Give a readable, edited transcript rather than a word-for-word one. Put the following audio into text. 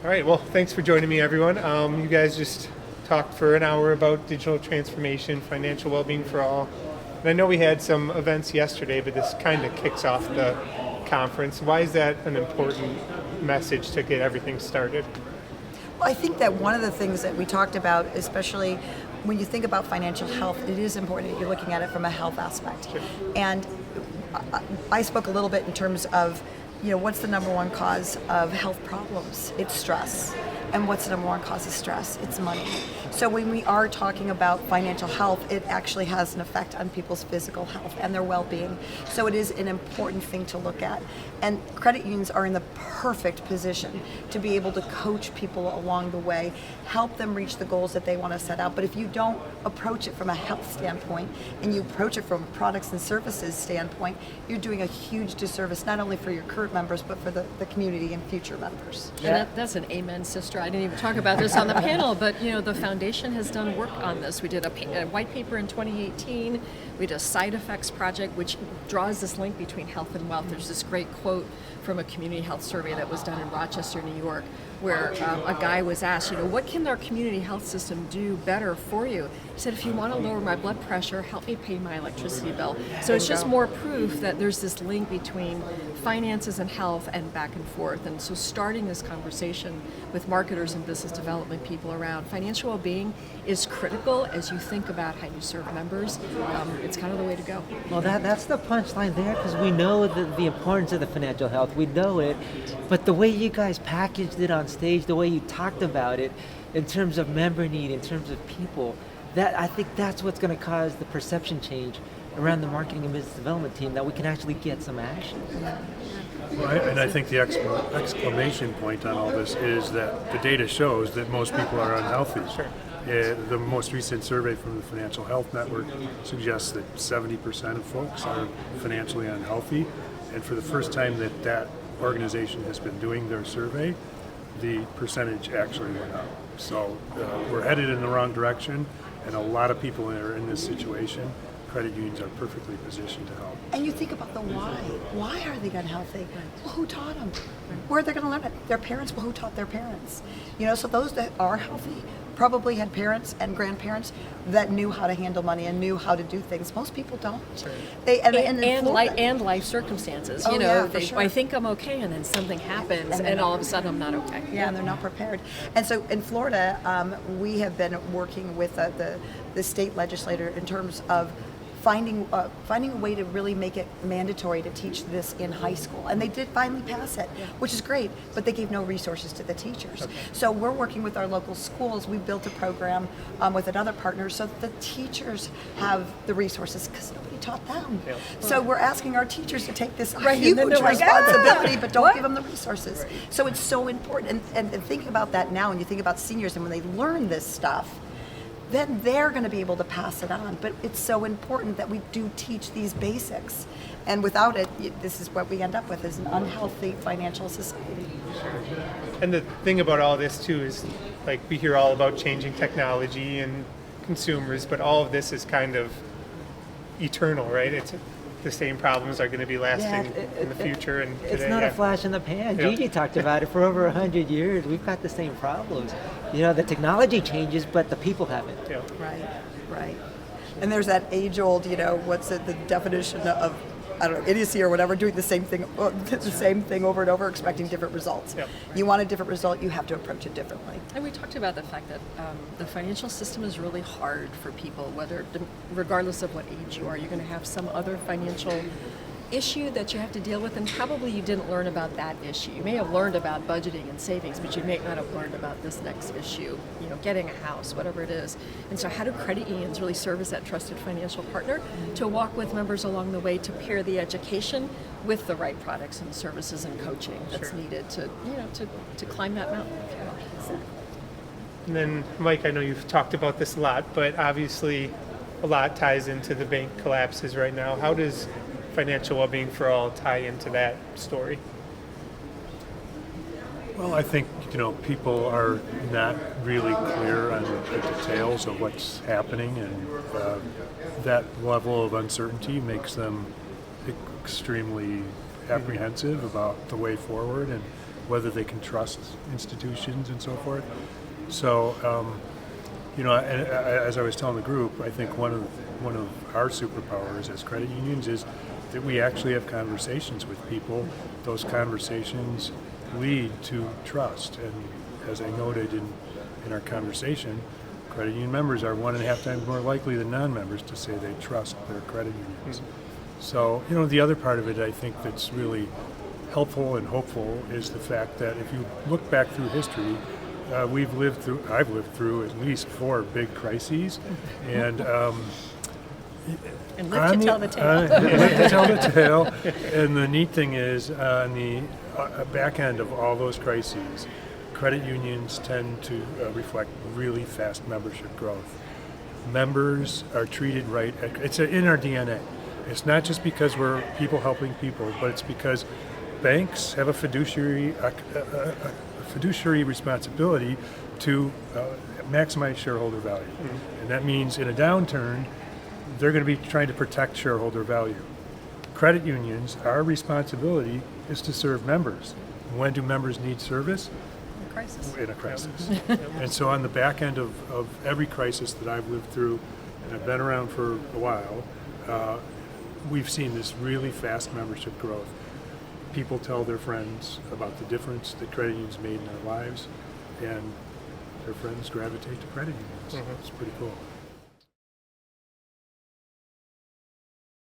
All right, well, thanks for joining me, everyone. You guys just talked for an hour about digital transformation, financial well-being for all. And I know we had some events yesterday, but this kind of kicks off the conference. Why is that an important message to get everything started? Well, I think that one of the things that we talked about, especially when you think about financial health, it is important that you're looking at it from a health aspect. Sure. And I spoke a little bit in terms of, what's the number one cause of health problems? It's stress. And what's the number one cause of stress? It's money. So when we are talking about financial health, it actually has an effect on people's physical health and their well-being. So it is an important thing to look at. And credit unions are in the perfect position to be able to coach people along the way, help them reach the goals that they want to set out. But if you don't approach it from a health standpoint and you approach it from a products and services standpoint, you're doing a huge disservice, not only for your current members, but for the community and future members. Yeah. And that's an amen, sister. I didn't even talk about this on the panel, but the foundation has done work on this. We did a white paper in 2018. We did a side effects project, which draws this link between health and wealth. There's this great quote from a community health survey that was done in Rochester, New York, where a guy was asked, what can our community health system do better for you? He said, if you want to lower my blood pressure, help me pay my electricity bill. So it's just more proof that there's this link between finances and health and back and forth. And so starting this conversation with marketers and business development people around financial well-being is critical as you think about how you serve members. It's kind of the way to go. Well, that's the punchline there, because we know the importance of the financial health. We know it, but the way you guys packaged it on stage, the way you talked about it, in terms of member need, in terms of people, that I think that's what's going to cause the perception change around the marketing and business development team, that we can actually get some action. Well, and I think the exclamation point on all this is that the data shows that most people are unhealthy. Sure. The most recent survey from the Financial Health Network suggests that 70% of folks are financially unhealthy. And for the first time that organization has been doing their survey, the percentage actually went up. So we're headed in the wrong direction, and a lot of people that are in this situation, credit unions are perfectly positioned to help. And you think about the why. Why are they unhealthy? Well, who taught them? Where are they going to learn it? Their parents? Well, who taught their parents? So those that are healthy probably had parents and grandparents that knew how to handle money and knew how to do things. Most people don't. And life circumstances. For sure. I think I'm okay, and then something happens, and all of a sudden I'm not okay. Yeah, and they're not prepared. And so in Florida, we have been working with the state legislator in terms of finding a way to really make it mandatory to teach this in high school. And they did finally pass it, which is great, but they gave no resources to the teachers. Okay. So we're working with our local schools. We built a program with another partner so that the teachers have the resources, because nobody taught them. Yeah. So we're asking our teachers to take this huge responsibility, but don't give them the resources. Right. So it's so important. And think about that now, and you think about seniors, and when they learn this stuff, then they're going to be able to pass it on. But it's so important that we do teach these basics. And without it, this is what we end up with, is an unhealthy financial society. Sure. And the thing about all this, too, is we hear all about changing technology and consumers, but all of this is kind of eternal, right? It's the same problems are going to be lasting in the future. And today, it's not a flash in the pan. Gigi talked about it for over 100 years. We've got the same problems. The technology changes, but the people haven't. Yeah. Right. And there's that age-old, the definition of, idiocy or whatever, doing the same thing over and over, expecting different results. Yep. You want a different result, you have to approach it differently. And we talked about the fact that the financial system is really hard for people, regardless of what age you are. You're going to have some other financial issue that you have to deal with, and probably you didn't learn about that issue. You may have learned about budgeting and savings, but you may not have learned about this next issue, getting a house, whatever it is. And so how do credit unions really serve as that trusted financial partner to walk with members along the way to pair the education with the right products and services and coaching that's needed to climb that mountain? And then, Mike, I know you've talked about this a lot, but obviously a lot ties into the bank collapses right now. How does financial well-being for all tie into that story? Well, I think people are not really clear on the details of what's happening, and that level of uncertainty makes them extremely apprehensive about the way forward and whether they can trust institutions and so forth. So, as I was telling the group, I think one of our superpowers as credit unions is that we actually have conversations with people. Those conversations lead to trust, and as I noted in our conversation, credit union members are 1.5 times more likely than non-members to say they trust their credit unions. So, the other part of it I think that's really helpful and hopeful is the fact that if you look back through history, I've lived through at least 4 big crises, and And live to tell the tale. live to tell the tale. And the neat thing is, on the back end of all those crises, credit unions tend to reflect really fast membership growth. Members are treated right. It's in our DNA. It's not just because we're people helping people, but it's because banks have a fiduciary responsibility to maximize shareholder value. And that means in a downturn, they're going to be trying to protect shareholder value. Credit unions, our responsibility is to serve members. When do members need service? Crisis. In a crisis. And so on the back end of every crisis that I've lived through, and I've been around for a while, we've seen this really fast membership growth. People tell their friends about the difference that credit unions made in their lives, and their friends gravitate to credit unions. It's pretty cool.